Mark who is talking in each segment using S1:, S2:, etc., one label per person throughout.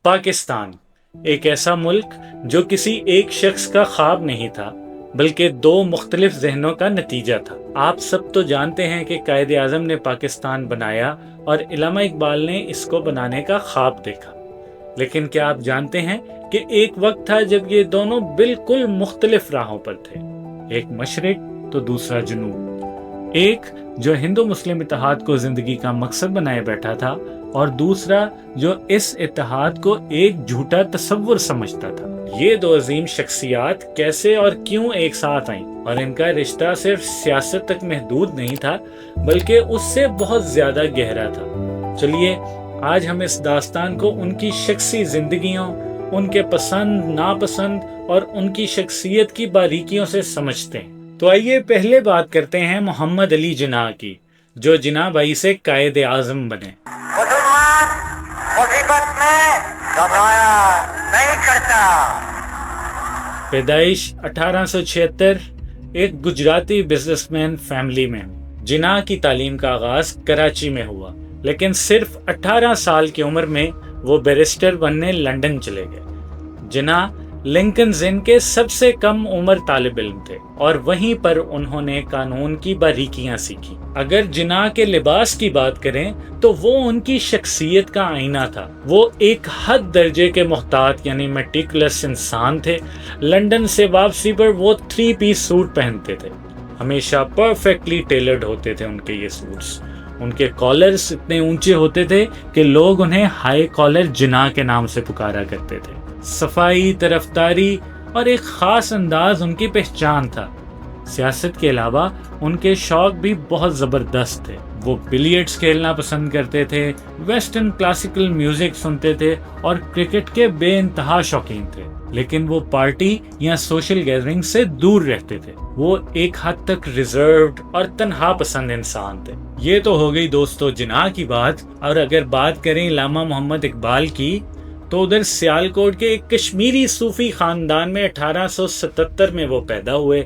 S1: पाकिस्तान एक ऐसा मुल्क जो किसी एक शख्स का ख्वाब नहीं था बल्कि दो मुख्तलिफ जहनों का नतीजा था। आप सब तो जानते हैं कि कायद आज़म ने पाकिस्तान बनाया और इल्लामा इकबाल ने इसको बनाने का ख्वाब देखा, लेकिन क्या आप जानते हैं कि एक वक्त था जब ये दोनों बिल्कुल मुख्तलिफ राहों पर थे, एक मशरिक तो दूसरा जुनूब, एक जो हिंदू मुस्लिम इत्तेहाद को जिंदगी का मकसद बनाए बैठा था और दूसरा जो इस इत्तेहाद को एक झूठा तसव्वुर समझता था। ये दो अजीम शख्सियात कैसे और क्यों एक साथ आईं, और इनका रिश्ता सिर्फ सियासत तक महदूद नहीं था बल्कि उससे बहुत ज्यादा गहरा था। चलिए आज हम इस दास्तान को उनकी शख्सी जिंदगियों, उनके पसंद नापसंद और उनकी शख्सियत की बारीकियों से समझते हैं। तो आइए पहले बात करते हैं मोहम्मद अली जिन्ना की, जो जिन्ना भाई से कायद आज़म बने।
S2: मुसलमान मुसीबत में घबराया नहीं करता।
S1: पैदाइश 1876, एक गुजराती बिजनेसमैन फैमिली में। जिन्ना की तालीम का आगाज कराची में हुआ, लेकिन सिर्फ 18 साल की उम्र में वो बैरिस्टर बनने लंदन चले गए। जिन्ना लिंकन्स इन के सबसे कम उम्र तालिब इल्म थे और वहीं पर उन्होंने कानून की बारीकियां सीखी। अगर जिन्ना के लिबास की बात करें तो वो उनकी शख्सियत का आईना था। वो एक हद दर्जे के मुहतात यानी मेटिकुलस इंसान थे। लंदन से वापसी पर वो 3 पीस सूट पहनते थे, हमेशा परफेक्टली टेलर्ड होते थे उनके ये सूट्स। उनके कॉलर्स इतने ऊंचे होते थे कि लोग उन्हें हाई कॉलर जिन्ना के नाम से पुकारा करते थे। सफाई, तरफदारी और एक खास अंदाज उनकी पहचान था। सियासत के अलावा उनके शौक भी बहुत ज़बरदस्त थे। वो बिलियर्ड्स खेलना पसंद करते थे, वेस्टर्न क्लासिकल म्यूजिक सुनते थे और क्रिकेट के बेइंतहा शौकीन थे। लेकिन वो पार्टी या सोशल गैदरिंग से दूर रहते थे। वो एक हद तक रिजर्व्ड और तन्हा पसंद इंसान थे। ये तो हो गई दोस्तों जिन्ना की बात। और अगर बात करें इल्लामा मोहम्मद इकबाल की, तो उधर सियालकोट के एक कश्मीरी सूफी खानदान में 1877 में वो पैदा हुए,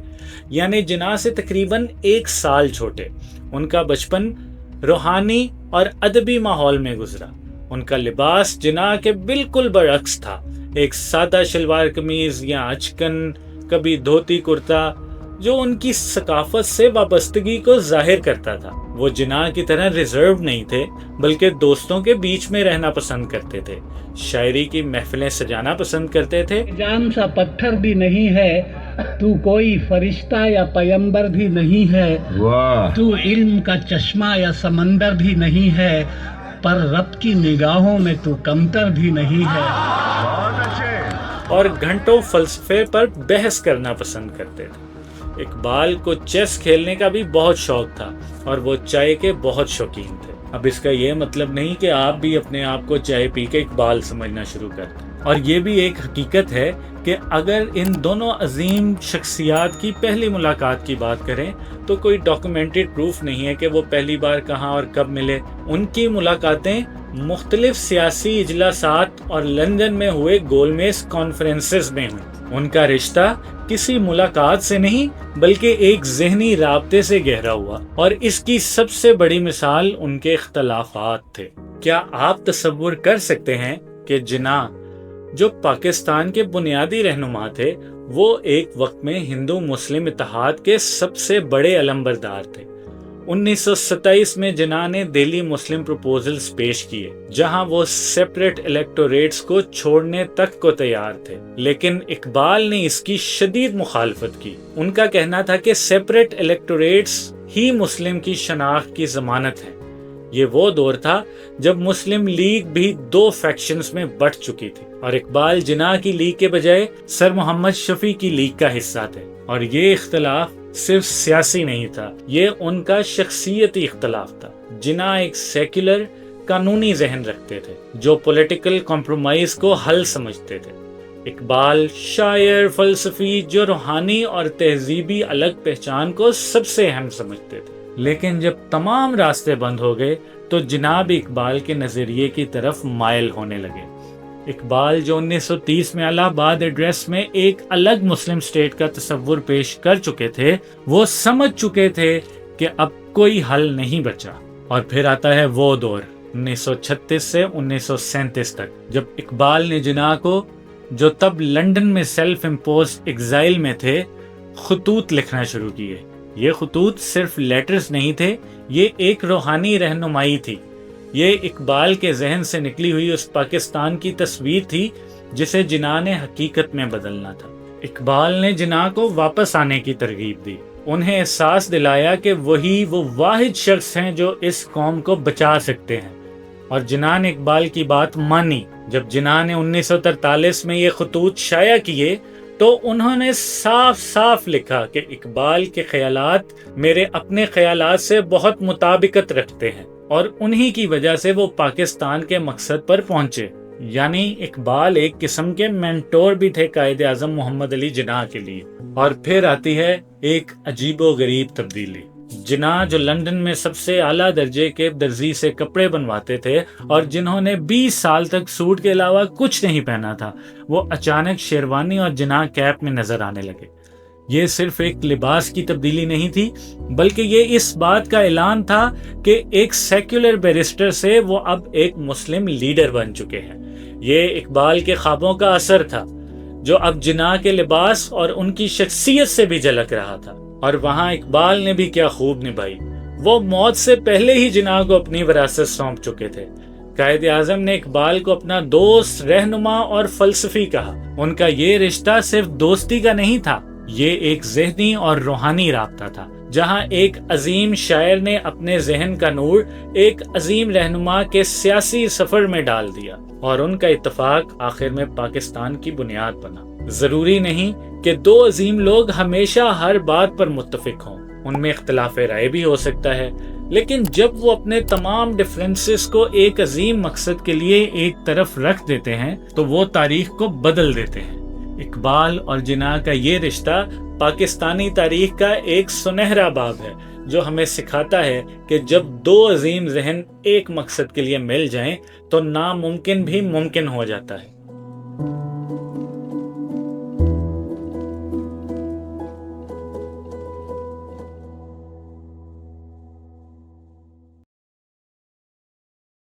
S1: यानी जिन्ना से तकरीबन 1 साल छोटे। उनका बचपन रूहानी और अदबी माहौल में गुजरा। उनका लिबास जिन्ना के बिल्कुल बरअक्स था, एक सादा शलवार कमीज या अचकन, कभी धोती कुर्ता, जो उनकी सकाफत से वाबस्तगी को जाहिर करता था। वो जिन्ना की तरह रिजर्व नहीं थे बल्कि दोस्तों के बीच में रहना पसंद करते थे। शायरी की महफिलें सजाना पसंद करते थे।
S3: जान सा पत्थर भी नहीं है तू, कोई फरिश्ता या पैगंबर भी नहीं है, तू इल्म का चश्मा या समंदर भी नहीं है, पर रब की निगाहों में तू कमतर भी नहीं है।
S1: और घंटों फलसफे पर बहस करना पसंद करते थे। इकबाल को चेस खेलने का भी बहुत शौक था और वो चाय के बहुत शौकीन थे। अब इसका ये मतलब नहीं कि आप भी अपने आप को चाय पी के इकबाल समझना शुरू कर दें। और ये भी एक हकीकत है कि अगर इन दोनों अजीम शख्सियात की पहली मुलाकात की बात करें तो कोई डॉक्यूमेंटेड प्रूफ नहीं है कि वो पहली बार कहाँ और कब मिले। उनकी मुलाकातें मुख्तलिफ सियासी इजलासात और लंदन में हुए गोलमेज कॉन्फ्रेंसेस में हुई। उनका रिश्ता किसी मुलाकात से नहीं बल्कि एक ज़हनी राब्ते से गहरा हुआ, और इसकी सबसे बड़ी मिसाल उनके इख्तलाफात थे। क्या आप तसव्वुर कर सकते हैं कि जिन्ना जो पाकिस्तान के बुनियादी रहनुमा थे, वो एक वक्त में हिंदू मुस्लिम इत्तेहाद के सबसे बड़े अलंबरदार थे। 1927 में जिन्ना ने दिल्ली मुस्लिम प्रपोजल्स पेश किए, जहां वो सेपरेट इलेक्टोरेट्स को छोड़ने तक को तैयार थे, लेकिन इकबाल ने इसकी शदीद मुखालफत की। उनका कहना था कि सेपरेट इलेक्टोरेट्स ही मुस्लिम की शनाख्त की जमानत है। ये वो दौर था जब मुस्लिम लीग भी 2 फैक्शंस में बंट चुकी थी और इकबाल जिन्ना की लीग के बजाय सर मोहम्मद शफी की लीग का हिस्सा थे। और ये इख्तलाफ सिर्फ सियासी नहीं था, ये उनका शख्सियती इख्तलाफ था। जिन्ना एक सेक्युलर कानूनी जहन रखते थे जो पॉलिटिकल कॉम्प्रोमाइज को हल समझते थे। इकबाल शायर, फलसफी जो रूहानी और तहजीबी अलग पहचान को सबसे अहम समझते थे। लेकिन जब तमाम रास्ते बंद हो गए तो जिन्ना भी इकबाल के नजरिए की तरफ मायल होने लगे। इकबाल जो 1930 में इलाहाबाद एड्रेस में एक अलग मुस्लिम स्टेट का तस्वुर पेश कर चुके थे, वो समझ चुके थे कि अब कोई हल नहीं बचा। और फिर आता है वो दौर 1936 سے 1937 تک، جب اقبال نے جناح کو، جو تب لندن میں سیلف امپوز ایگزائل میں تھے، خطوط لکھنا شروع کیے۔ یہ خطوط صرف لیٹرز نہیں تھے، یہ ایک روحانی رہنمائی تھی۔ یہ اقبال کے ذہن سے نکلی ہوئی اس پاکستان کی تصویر تھی جسے جناح نے حقیقت میں بدلنا تھا۔ اقبال نے جناح کو واپس آنے کی ترغیب دی، انہیں احساس دلایا کہ وہی وہ واحد شخص ہیں جو اس قوم کو بچا سکتے ہیں، اور جناح نے اقبال کی بات مانی۔ جب جناح نے 1943 میں یہ خطوط شائع کیے تو انہوں نے صاف صاف لکھا کہ اقبال کے خیالات میرے اپنے خیالات سے بہت مطابقت رکھتے ہیں، اور انہی کی وجہ سے وہ پاکستان کے مقصد پر پہنچے۔ یعنی اقبال ایک قسم کے مینٹور بھی تھے قائد اعظم محمد علی جناح کے لیے۔ اور پھر آتی ہے ایک عجیب و غریب تبدیلی۔ جناح جو لندن میں سب سے اعلیٰ درجے کے درزی سے کپڑے بنواتے تھے اور جنہوں نے 20 سال تک سوٹ کے علاوہ کچھ نہیں پہنا تھا، وہ اچانک شیروانی اور جناح کیپ میں نظر آنے لگے۔ یہ صرف ایک لباس کی تبدیلی نہیں تھی، بلکہ یہ اس بات کا اعلان تھا کہ ایک سیکولر بیرسٹر سے وہ اب ایک مسلم لیڈر بن چکے ہیں۔ یہ اقبال کے خوابوں کا اثر تھا جو اب جناح کے لباس اور ان کی شخصیت سے بھی جھلک رہا تھا۔ اور وہاں اقبال نے بھی کیا خوب نبھائی، وہ موت سے پہلے ہی جناح کو اپنی وراثت سونپ چکے تھے۔ قائد اعظم نے اقبال کو اپنا دوست، رہنما اور فلسفی کہا۔ ان کا یہ رشتہ صرف دوستی کا نہیں تھا، یہ ایک ذہنی اور روحانی رابطہ تھا، جہاں ایک عظیم شاعر نے اپنے ذہن کا نور ایک عظیم رہنما کے سیاسی سفر میں ڈال دیا، اور ان کا اتفاق آخر میں پاکستان کی بنیاد بنا۔ ضروری نہیں کہ دو عظیم لوگ ہمیشہ ہر بات پر متفق ہوں، ان میں اختلاف رائے بھی ہو سکتا ہے، لیکن جب وہ اپنے تمام ڈفرینسز کو ایک عظیم مقصد کے لیے ایک طرف رکھ دیتے ہیں تو وہ تاریخ کو بدل دیتے ہیں۔ اقبال اور جناح کا یہ رشتہ پاکستانی تاریخ کا ایک سنہرا باب ہے جو ہمیں سکھاتا ہے کہ جب دو عظیم ذہن ایک مقصد کے لیے مل جائیں تو ناممکن بھی ممکن ہو جاتا ہے۔